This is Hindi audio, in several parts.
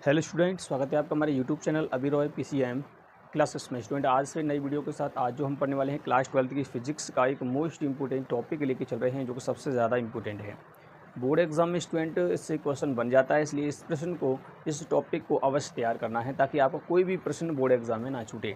हेलो स्टूडेंट, स्वागत है आपका हमारे यूट्यूब चैनल अभी रॉय PCM क्लासेस में। स्टूडेंट, आज से नई वीडियो के साथ आज जो हम पढ़ने वाले हैं क्लास 12 की फिजिक्स का एक मोस्ट इंपॉर्टेंट टॉपिक लेके चल रहे हैं, जो कि सबसे ज़्यादा इंपॉर्टेंट है। बोर्ड एग्जाम में स्टूडेंट इससे क्वेश्चन बन जाता है, इसलिए इस प्रश्न को, इस टॉपिक को अवश्य तैयार करना है ताकि आपको कोई भी प्रश्न बोर्ड एग्जाम में ना छूटे।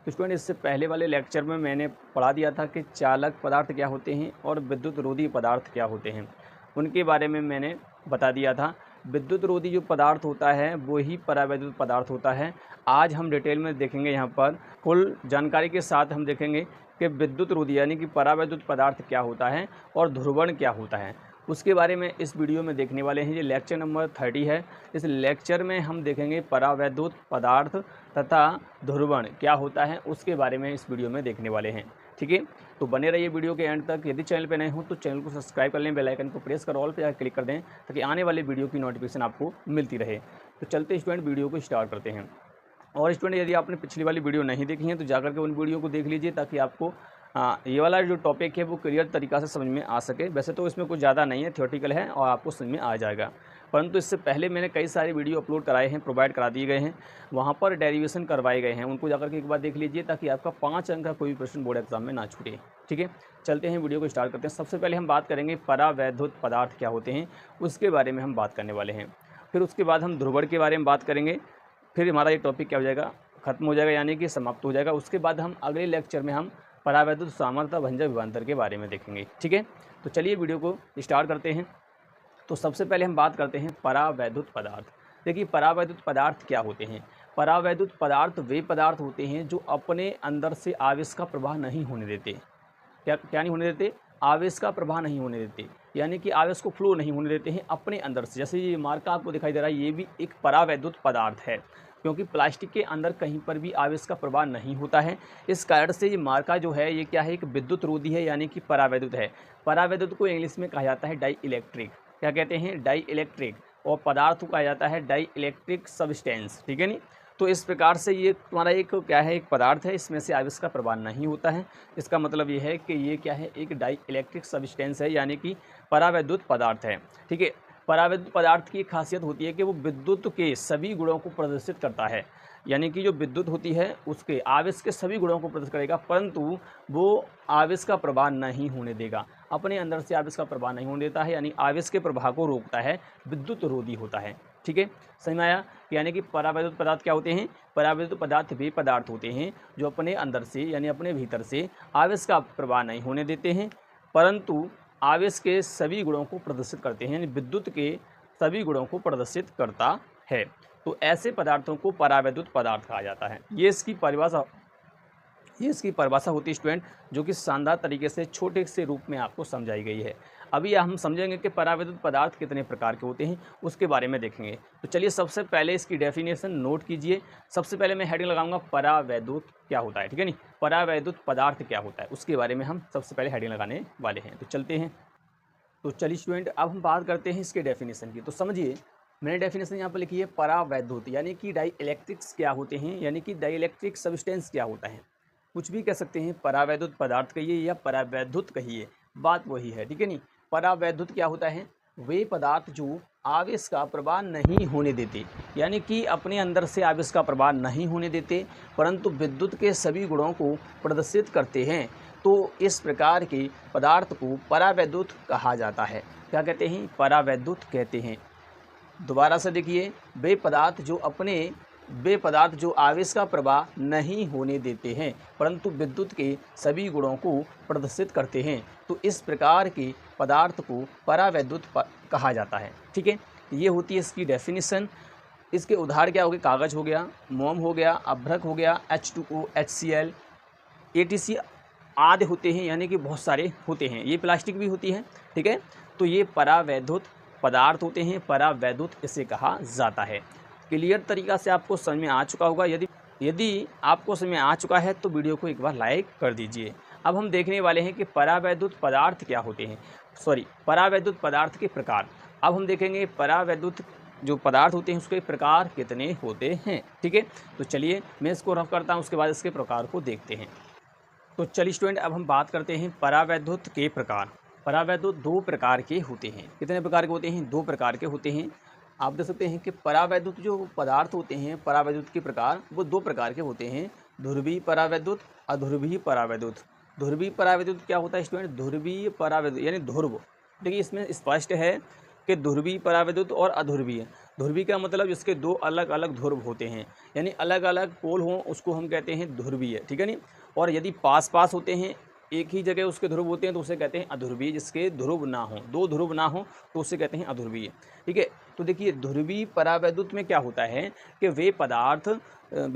तो स्टूडेंट, इससे पहले वाले लेक्चर में मैंने पढ़ा दिया था कि चालक पदार्थ क्या होते हैं और विद्युत रोधी पदार्थ क्या होते हैं, उनके बारे में मैंने बता दिया था। विद्युत रोधी जो पदार्थ होता है वो ही परावैद्युत पदार्थ होता है। आज हम डिटेल में देखेंगे, यहाँ पर फुल जानकारी के साथ हम देखेंगे कि विद्युत रोधी यानी कि परावैद्युत पदार्थ क्या होता है और ध्रुवण क्या होता है, उसके बारे में इस वीडियो में देखने वाले हैं। ये लेक्चर नंबर 30 है। इस लेक्चर में हम देखेंगे परावैद्युत पदार्थ तथा ध्रुवण क्या होता है, उसके बारे में इस वीडियो में देखने वाले हैं। ठीक है, तो बने रहिए वीडियो के एंड तक। यदि चैनल पे नए हो तो चैनल को सब्सक्राइब कर लें, बेल आइकन को प्रेस कर ऑल पे जाकर क्लिक कर दें ताकि आने वाले वीडियो की नोटिफिकेशन आपको मिलती रहे। तो चलते स्टूडेंट वीडियो को स्टार्ट करते हैं। और स्टूडेंट, यदि आपने पिछली वाली वीडियो नहीं देखी है तो जाकर के उन वीडियो को देख लीजिए ताकि आपको ये वाला जो टॉपिक है वो क्लियर तरीक़ा से समझ में आ सके। वैसे तो इसमें कुछ ज़्यादा नहीं है, थियोरेटिकल है और आपको समझ में आ जाएगा, परंतु इससे पहले मैंने कई सारे वीडियो अपलोड कराए हैं, प्रोवाइड करा दिए गए हैं, वहाँ पर डेरिवेशन करवाए गए हैं, उनको जाकर के एक बार देख लीजिए ताकि आपका 5 अंक का कोई भी प्रश्न बोर्ड एग्जाम में ना छूटे। ठीक है, चलते हैं वीडियो को स्टार्ट करते हैं। सबसे पहले हम बात करेंगे परावैद्युत पदार्थ क्या होते हैं, उसके बारे में हम बात करने वाले हैं। फिर उसके बाद हम ध्रुवण के बारे में बात करेंगे। फिर हमारा ये टॉपिक क्या हो जाएगा, खत्म हो जाएगा, यानी कि समाप्त हो जाएगा। उसके बाद हम अगले लेक्चर में हम परावैद्युत सामर्थ्य भंजक विभवांतर के बारे में देखेंगे। ठीक है, तो चलिए वीडियो को स्टार्ट करते हैं। तो सबसे पहले हम बात करते हैं परावैद्युत पदार्थ। देखिए, परावैद्युत पदार्थ क्या होते हैं। परावैद्युत पदार्थ वे पदार्थ होते हैं जो अपने अंदर से आवेश का प्रवाह नहीं होने देते। क्या नहीं होने देते, आवेश का प्रवाह नहीं होने देते, यानी कि आवेश को फ्लो नहीं होने देते हैं अपने अंदर से। जैसे ये मार्का आपको दिखाई दे रहा है, ये भी एक परावैद्युत पदार्थ है, क्योंकि प्लास्टिक के अंदर कहीं पर भी आवेश का प्रवाह नहीं होता है। इस कारण से ये मार्का जो है ये क्या है, एक विद्युत रोधी है, यानी कि परावैद्युत है। परावैद्युत को इंग्लिश में कहा जाता है डाई इलेक्ट्रिक। क्या कहते हैं, डाई इलेक्ट्रिक। और पदार्थ को कहा जाता है डाई इलेक्ट्रिक सब्सटेंस। ठीक है नी। तो इस प्रकार से ये तुम्हारा एक क्या है, एक पदार्थ है, इसमें से आवेश का प्रवाह नहीं होता है। इसका मतलब ये है कि ये क्या है, एक डाई इलेक्ट्रिक सब्सटेंस है, यानी कि परावैद्युत पदार्थ है। ठीक है, परावैद्युत पदार्थ की खासियत होती है कि वो विद्युत के सभी गुणों को प्रदर्शित करता है, यानी कि जो विद्युत होती है उसके आवेश के सभी गुणों को प्रदर्शित करेगा, परंतु वो आवेश का प्रवाह नहीं होने देगा, अपने अंदर से आवेश का प्रवाह नहीं होने देता है, यानी आवेश के प्रवाह को रोकता है, विद्युत रोधी होता है। ठीक है, समझ में आया। यानी कि परावैद्युत पदार्थ क्या होते हैं, परावैद्युत पदार्थ वे पदार्थ होते हैं जो अपने अंदर से यानी अपने भीतर से आवेश का प्रवाह नहीं होने देते हैं, परंतु आवेश के सभी गुणों को प्रदर्शित करते हैं, यानी विद्युत के सभी गुणों को प्रदर्शित करता है। तो ऐसे पदार्थों को परावैद्युत पदार्थ कहा जाता है। ये इसकी परिभाषा होती है स्टूडेंट, जो कि शानदार तरीके से छोटे से रूप में आपको समझाई गई है। अभी हम समझेंगे कि परावैद्युत पदार्थ कितने प्रकार के होते हैं, उसके बारे में देखेंगे। तो चलिए सबसे पहले इसकी डेफिनेशन नोट कीजिए। सबसे पहले मैं हेडिंग लगाऊंगा परावैद्युत क्या होता है। ठीक है नी, परावैद्युत पदार्थ क्या होता है, उसके बारे में हम सबसे पहले हेडिंग लगाने वाले हैं। तो चलते हैं। तो चलिए स्टूडेंट, अब हम बात करते हैं इसके डेफिनेशन की। तो समझिए, मैंने डेफिनेशन यहाँ पर लिखी है परावैद्युत, यानी कि डाई इलेक्ट्रिक्स क्या होते हैं, यानी कि डाई इलेक्ट्रिक सब्सटेंस क्या होता है। कुछ भी कह सकते हैं, परावैद्युत पदार्थ कहिए या परावैद्युत कहिए, बात वही है। ठीक है नी। परावैद्युत क्या होता है, वे पदार्थ जो आवेश का प्रवाह नहीं होने देते, यानी कि अपने अंदर से आवेश का प्रवाह नहीं होने देते, परंतु विद्युत के सभी गुणों को प्रदर्शित करते हैं। तो इस प्रकार के पदार्थ को परावैद्युत कहा जाता है। क्या कहते हैं, परावैद्युत कहते हैं। दोबारा से देखिए, वे पदार्थ जो आवेश का प्रवाह नहीं होने देते हैं, परंतु विद्युत के सभी गुणों को प्रदर्शित करते हैं। तो इस प्रकार के पदार्थ को परावैद्युत कहा जाता है। ठीक है, ये होती है इसकी डेफिनेशन। इसके उदाहरण क्या हो गए, कागज़ हो गया, मोम हो गया, अभ्रक हो गया, H2O, HCl, ATC आदि होते हैं, यानी कि बहुत सारे होते हैं। ये प्लास्टिक भी होती है। ठीक है, तो ये परावैद्युत पदार्थ होते हैं, परावैद्युत इसे कहा जाता है। क्लियर तरीक़ा से आपको समझ में आ चुका होगा। यदि आपको समझ में आ चुका है तो वीडियो को एक बार लाइक कर दीजिए। अब हम देखने वाले हैं कि परावैद्युत पदार्थ क्या होते हैं, परावैद्युत पदार्थ के प्रकार। अब हम देखेंगे परावैद्युत जो पदार्थ होते हैं उसके प्रकार कितने होते हैं। ठीक है, तो चलिए मैं इसको रफ करता हूँ, उसके बाद इसके प्रकार को देखते हैं। तो चलिए स्टूडेंट, अब हम बात करते हैं परावैद्युत के प्रकार। परावैद्युत दो प्रकार के होते हैं। कितने प्रकार के होते हैं, दो प्रकार के होते हैं। आप देख सकते हैं कि परावैद्युत जो पदार्थ होते हैं, परावैद्युत के प्रकार वो दो प्रकार के होते हैं, ध्रुवीय परावैद्युत, अध्रुवीय परावैद्युत। ध्रुवीय परावैद्युत क्या होता है स्टूडेंट? ध्रुवीय परावैद्युत यानी ध्रुव। देखिए इसमें स्पष्ट है कि ध्रुवीय परावैद्युत और अध्रुवीय। ध्रुवीय का मतलब जिसके दो अलग अलग ध्रुव होते हैं, यानी अलग अलग पोल हों, उसको हम कहते हैं ध्रुवीय, ठीक है नहीं। और यदि पास पास होते हैं, एक ही जगह उसके ध्रुव होते हैं, तो उसे कहते हैं अध्रुवीय। जिसके ध्रुव ना हो, दो ध्रुव ना हो, तो उसे कहते हैं अध्रुवीय, ठीक है। तो देखिए ध्रुवीय परावैद्युत में क्या होता है कि वे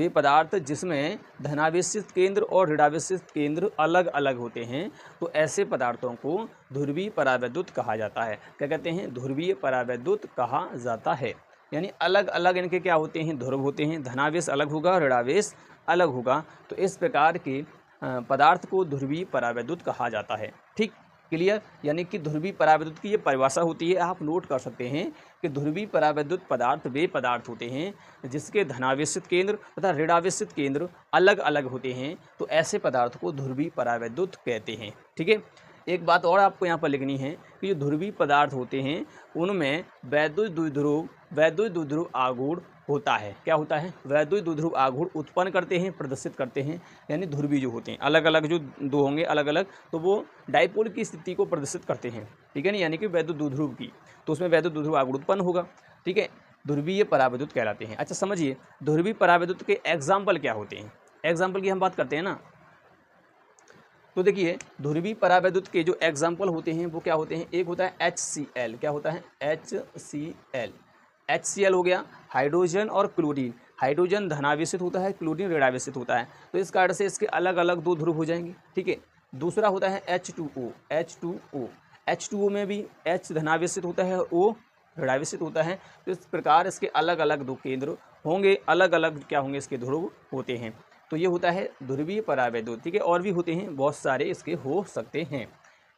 पदार्थ जिसमें धनावेशित केंद्र और ऋणावेशित केंद्र अलग अलग होते हैं, तो ऐसे पदार्थों को ध्रुवीय परावैद्युत कहा जाता है। क्या कहते हैं? ध्रुवीय परावैद्युत कहा जाता है। यानी अलग अलग इनके क्या होते हैं? ध्रुव होते हैं, धनावेश अलग होगा, ऋणावेश अलग होगा। तो इस प्रकार के पदार्थ को ध्रुवीय परावैद्युत कहा जाता है। ठीक, क्लियर। यानी कि ध्रुवीय परावैद्युत की ये परिभाषा होती है, आप नोट कर सकते हैं कि ध्रुवीय परावैद्युत पदार्थ वे पदार्थ होते हैं जिसके धनावेशित केंद्र तथा ऋणावेशित केंद्र अलग अलग होते हैं, तो ऐसे पदार्थ को ध्रुवीय परावैद्युत कहते हैं। ठीक है। एक बात और आपको यहाँ पर लिखनी है कि जो ध्रुवीय पदार्थ होते हैं उनमें वैद्युत द्विध्रुव आघूर्ण होता है। क्या होता है? वैद्युत द्विध्रुव आघूर्ण उत्पन्न करते हैं, प्रदर्शित करते हैं। यानी ध्रुवीय जो होते हैं अलग अलग, जो दो होंगे अलग अलग, तो वो डाइपोल की स्थिति को प्रदर्शित करते हैं, ठीक है ना। यानी कि वैद्युत द्विध्रुव की, तो उसमें वैद्युत द्विध्रुव आघूर्ण उत्पन्न होगा, ठीक है। ध्रुवीय परावैद्युत कहलाते हैं। अच्छा समझिए, ध्रुवीय परावैद्युत के एग्जाम्पल क्या होते हैं? एग्जाम्पल की हम बात करते हैं ना, तो देखिए ध्रुवीय परावैद्युत के जो एग्जाम्पल होते हैं वो क्या होते हैं? एक होता है HCl। क्या होता है? HCl। HCl हो गया हाइड्रोजन और क्लोरीन। हाइड्रोजन धनावेशित होता है, क्लोरीन ऋणावेशित होता है, तो इस कारण से इसके अलग अलग दो ध्रुव हो जाएंगे, ठीक है। दूसरा होता है H2O। H2O में भी H धनावेशित होता है और O ऋणावेशित होता है, तो इस प्रकार इसके अलग अलग दो केंद्र होंगे, अलग अलग क्या होंगे? इसके ध्रुव होते हैं। तो ये होता है ध्रुवीय परावैद्युत, ठीक है। और भी होते हैं, बहुत सारे इसके हो सकते हैं।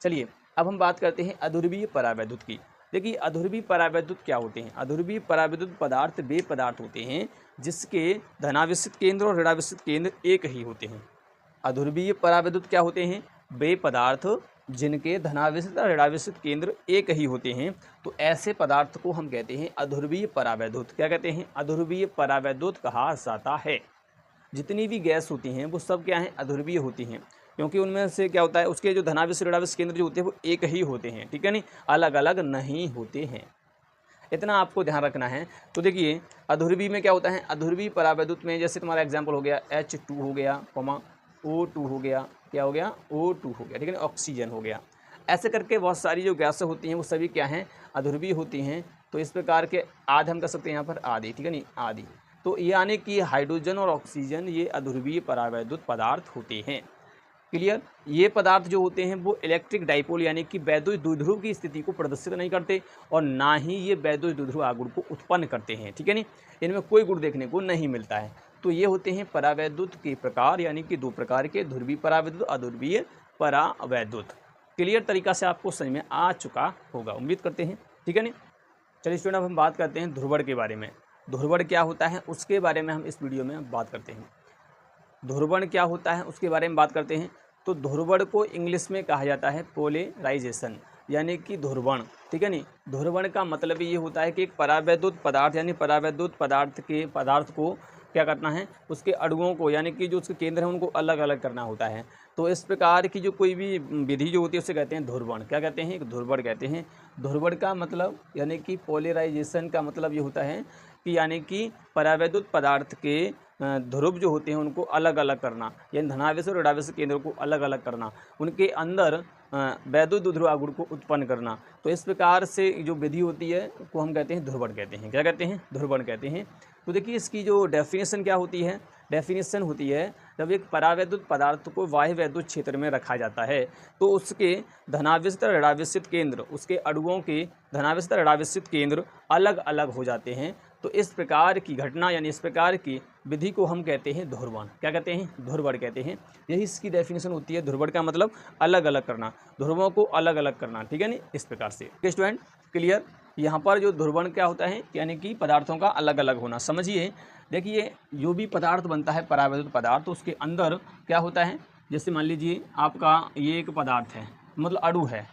चलिए अब हम बात करते हैं अध्रुवीय परावैद्युत की। देखिए अध्रुवीय परावैद्युत क्या होते हैं? अध्रुवीय परावैद्युत पदार्थ वे पदार्थ होते हैं जिसके धनावेशित केंद्र और ऋणावेशित केंद्र एक ही होते हैं। अध्रुवीय परावैद्युत क्या होते हैं? वे पदार्थ जिनके धनावेशित और ऋणावेशित केंद्र एक ही होते हैं, तो ऐसे पदार्थ को हम कहते हैं अध्रुवीय परावैद्युत। क्या कहते हैं? अध्रुवीय परावैद्युत कहा जाता है। जितनी भी गैस होती हैं वो सब क्या हैं? अध्रुवीय होती हैं, क्योंकि उनमें से क्या होता है, उसके जो धनावेश ऋणावेश केंद्र जो होते हैं वो एक ही होते हैं, ठीक है नहीं, अलग अलग नहीं होते हैं। इतना आपको ध्यान रखना है। तो देखिए अध्रुवीय में क्या होता है? अध्रुवीय परावैद्युत में जैसे तुम्हारा एग्जाम्पल हो गया H2 हो गया, O2 हो गया, क्या हो गया? O2 हो गया, ठीक है ना, ऑक्सीजन हो गया। ऐसे करके बहुत सारी जो गैसें होती हैं वो सभी क्या हैं? अध्रुवीय होती हैं। तो इस प्रकार के आदि हम कर सकते हैं यहाँ पर आदि, ठीक है नहीं, आदि। तो यानी कि हाइड्रोजन और ऑक्सीजन ये अध्रुवीय परावैद्युत पदार्थ होते हैं। क्लियर। ये पदार्थ जो होते हैं वो इलेक्ट्रिक डाइपोल यानी कि वैद्युत द्विध्रुव की स्थिति को प्रदर्शित नहीं करते और ना ही ये वैद्युत द्विध्रुव आघूर्ण को उत्पन्न करते हैं, ठीक है नहीं, इनमें कोई गुण देखने को नहीं मिलता है। तो ये होते हैं परावैद्युत के प्रकार, यानी कि दो प्रकार के, ध्रुवीय परावैद्युत, अध्रुवीय परावैद्युत। क्लियर तरीका से आपको समझ में आ चुका होगा, उम्मीद करते हैं, ठीक है नहीं। चलिए स्टूडेंट अब हम बात करते हैं ध्रुवण के बारे में। ध्रुवण क्या होता है उसके बारे में हम इस वीडियो में बात करते हैं। ध्रुवण क्या होता है उसके बारे में बात करते हैं। तो ध्रुवण को इंग्लिश में कहा जाता है पोलराइजेशन, यानी कि ध्रुवण, ठीक है नहीं। ध्रुवण का मतलब ये होता है कि एक परावैद्युत पदार्थ यानी परावैद्युत पदार्थ को क्या करना है, उसके अणुओं को यानी कि जो उसके केंद्र हैं उनको अलग अलग करना होता है। तो इस प्रकार की जो कोई भी विधि जो होती है उसे कहते हैं ध्रुवण। क्या कहते हैं? ध्रुवण कहते हैं। ध्रुवण का मतलब यानी कि पोलराइजेशन का मतलब ये होता है कि यानी कि परावैद्युत पदार्थ के ध्रुव जो होते हैं उनको अलग अलग करना, यानी धनावेश और ऋणावेश केंद्र को अलग अलग करना, उनके अंदर वैद्युत द्विध्रुव आघूर्ण को उत्पन्न करना। तो इस प्रकार से जो विधि होती है को हम कहते हैं ध्रुवण कहते हैं। क्या कहते हैं? ध्रुवण कहते हैं। तो देखिए इसकी जो डेफिनेशन क्या होती है? डेफिनेशन होती है जब एक परावैद्युत पदार्थ को बाह्य वैद्युत क्षेत्र में रखा जाता है तो उसके धनावेशित और ऋणावेशित केंद्र, उसके अणुओं के धनावेशित और ऋणावेशित केंद्र अलग अलग हो जाते हैं। तो इस प्रकार की घटना यानी इस प्रकार की विधि को हम कहते हैं ध्रुवण। क्या कहते हैं? ध्रुवण कहते हैं। यही इसकी डेफिनेशन होती है। ध्रुवण का मतलब अलग अलग करना, ध्रुवों को अलग अलग करना, ठीक है नहीं, इस प्रकार से। Student clear. यहाँ पर जो ध्रुवण क्या होता है यानी कि पदार्थों का अलग अलग होना। समझिए, देखिए जो भी पदार्थ बनता है परावैद्युत पदार्थ, तो उसके अंदर क्या होता है, जैसे मान लीजिए आपका ये एक पदार्थ है, मतलब अणु है,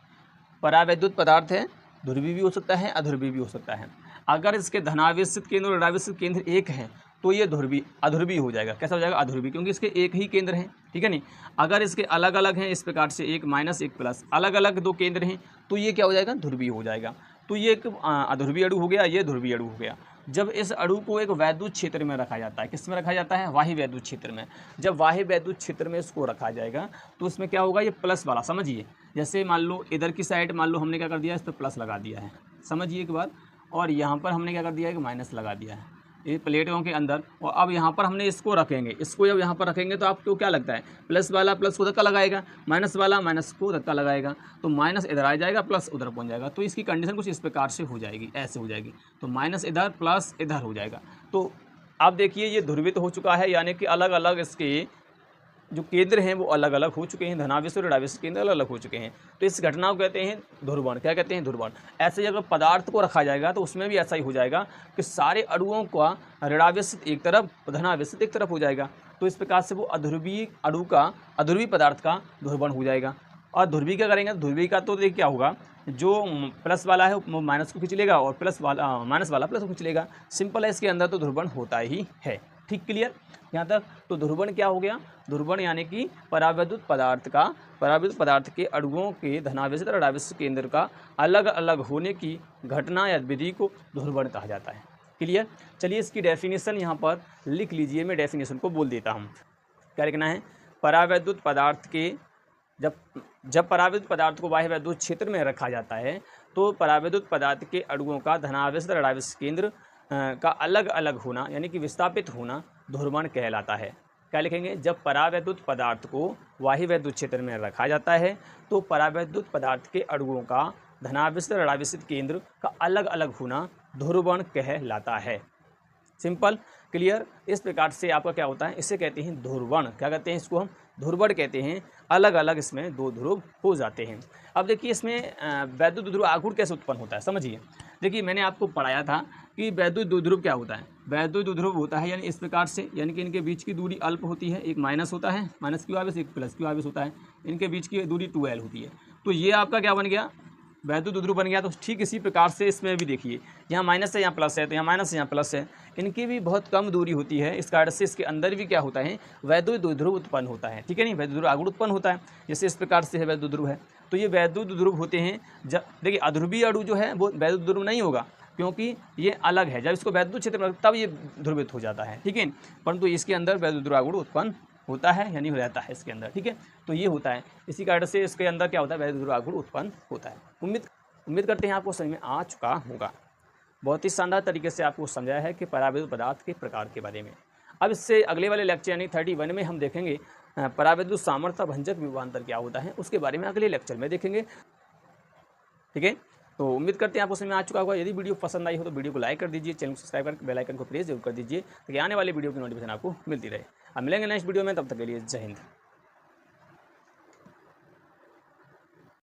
परावैद्युत पदार्थ है, ध्रुवीय भी हो सकता है, अध्रुवीय भी हो सकता है। अगर इसके धनावेशित केंद्र और ऋणावेशित केंद्र एक हैं तो ये अध्रुवीय हो जाएगा। कैसा हो जाएगा? अध्रुवीय, क्योंकि इसके एक ही केंद्र हैं, ठीक है नहीं। अगर इसके अलग अलग हैं इस प्रकार से, एक माइनस एक प्लस, अलग अलग दो केंद्र हैं तो ये क्या हो जाएगा? ध्रुवीय हो जाएगा। तो ये एक अध्रुवीय अणु हो गया, ये ध्रुवीय अणु हो गया। जब इस अणु को एक वैद्युत क्षेत्र में रखा जाता है, किस में रखा जाता है? वाह्य वैद्युत क्षेत्र में। जब वाह्य वैद्युत क्षेत्र में इसको रखा जाएगा तो इसमें क्या होगा? ये प्लस वाला, समझिए, जैसे मान लो इधर की साइड मान लो हमने क्या कर दिया, इस पर प्लस लगा दिया है, समझिए एक बात, और यहाँ पर हमने क्या कर दिया है? माइनस लगा दिया है ये प्लेटों के अंदर। और अब यहाँ पर हमने इसको रखेंगे, इसको जब यहाँ पर रखेंगे तो आपको क्या लगता है? प्लस वाला प्लस को धक्का लगाएगा, माइनस वाला माइनस को धक्का लगाएगा, तो माइनस इधर आ जाएगा, प्लस उधर पहुँच जाएगा। तो इसकी कंडीशन कुछ इस प्रकार से हो जाएगी, ऐसे हो जाएगी। तो माइनस इधर प्लस इधर हो जाएगा। तो आप देखिए ये ध्रुवित हो चुका है, यानी कि अलग अलग इसके जो केंद्र हैं वो अलग अलग हो चुके हैं, धनावेश और ऋणावेश केंद्र अलग अलग हो चुके हैं। तो इस घटना को कहते हैं ध्रुवण। क्या कहते हैं? ध्रुवण। ऐसे अगर पदार्थ को रखा जाएगा तो उसमें भी ऐसा ही हो जाएगा कि सारे अणुओं का ऋणावेश एक तरफ, धनावेश एक तरफ हो जाएगा। तो इस प्रकार से वो अध्रुवीय अणु का, अध्रुवीय पदार्थ का ध्रुवण हो जाएगा। और ध्रुवीय क्या करेंगे? ध्रुवीय का तो देखिए क्या होगा, जो प्लस वाला है वो माइनस को खींच लेगा और माइनस वाला प्लस को खींच लेगा। सिंपल है, इसके अंदर तो ध्रुवण होता ही है। ठीक, क्लियर यहाँ तक? तो ध्रुवण क्या हो गया? ध्रुवण यानी कि परावैद्युत पदार्थ के अणुओं के धनावेशित और ऋणावेशित केंद्र का अलग अलग होने की घटना या विधि को ध्रुवण कहा जाता है। क्लियर? चलिए इसकी डेफिनेशन यहाँ पर लिख लीजिए, मैं डेफिनेशन को बोल देता हूँ। क्या लिखना है? परावैद्युत पदार्थ के जब परावैद्युत पदार्थ को वाह्य वैद्युत क्षेत्र में रखा जाता है तो परावैद्युत पदार्थ के अणुओं का धनावेशित और ऋणावेशित केंद्र का अलग अलग होना यानी कि विस्थापित होना ध्रुवण कहलाता है। क्या लिखेंगे? जब परावैद्युत पदार्थ को वाह्य वैद्युत क्षेत्र में रखा जाता है तो परावैद्युत पदार्थ के अणुओं का धनावेशित और ऋणावेशित केंद्र का अलग अलग होना ध्रुवण कहलाता है। Simple, clear? इस प्रकार से आपका क्या होता है? इसे कहते हैं ध्रुवण। क्या कहते हैं? इसको हम ध्रुवण कहते हैं। अलग अलग इसमें दो ध्रुव हो जाते हैं। अब देखिए इसमें वैद्युत द्विध्रुव आघूर्ण कैसे उत्पन्न होता है, समझिए। देखिए मैंने आपको पढ़ाया था कि वैद्युत द्विध्रुव क्या होता है। वैद्युत द्विध्रुव होता है यानी इस प्रकार से, यानी कि इनके बीच की दूरी अल्प होती है, एक माइनस होता है, माइनस क्यू आवेश, एक प्लस क्यू आवेश होता है, इनके बीच की दूरी 2l होती है। तो ये आपका क्या बन गया? वैद्युत द्विध्रुव बन गया। तो ठीक इसी प्रकार से इसमें भी देखिए, यहाँ माइनस है, यहाँ प्लस है, तो यहाँ माइनस है, यहाँ प्लस है, इनकी भी बहुत कम दूरी होती है। इस कारण से इसके अंदर भी क्या होता है? वैद्युत द्विध्रुव उत्पन्न होता है। ठीक है नहीं? वैद्युत द्विध्रुव आघूर्ण उत्पन्न होता है, जैसे इस प्रकार से है वैद्युत द्विध्रुव है। तो ये वैद्युत द्विध्रुव होते हैं। जब देखिए अध्रुवीय अणु जो है वो वैद्युत द्विध्रुव नहीं होगा, क्योंकि ये अलग है। जब इसको वैद्युत क्षेत्र में तब ये ध्रुवित हो जाता है, ठीक है। परंतु इसके अंदर वैद्युत द्विध्रुव आघूर्ण उत्पन्न होता है, यानी हो जाता है इसके अंदर, ठीक है। तो ये होता है, इसी कारण से इसके अंदर क्या होता है? वैद्युत द्विध्रुव आघूर्ण उत्पन्न होता है। उम्मीद करते हैं आपको समझ में आ चुका होगा। बहुत ही शानदार तरीके से आपको समझाया है कि परावैद्युत पदार्थ के प्रकार के बारे में। अब इससे अगले वाले लेक्चर यानी 31 में हम देखेंगे परावैद्युत सामर्थ्य भंजक विभवांतर क्या होता है, उसके बारे में अगले लेक्चर में देखेंगे, ठीक है। तो उम्मीद करते हैं आपको समझ में आ चुका होगा। यदि वीडियो पसंद आई हो तो वीडियो को लाइक कर दीजिए, चैनल को सब्सक्राइब कर बेल आइकन को प्रेस जरूर कर दीजिए ताकि आने वाले वीडियो की नोटिफिकेशन आपको मिलती रहे। अब मिलेंगे नेक्स्ट वीडियो में, तब तक के लिए जय हिंद।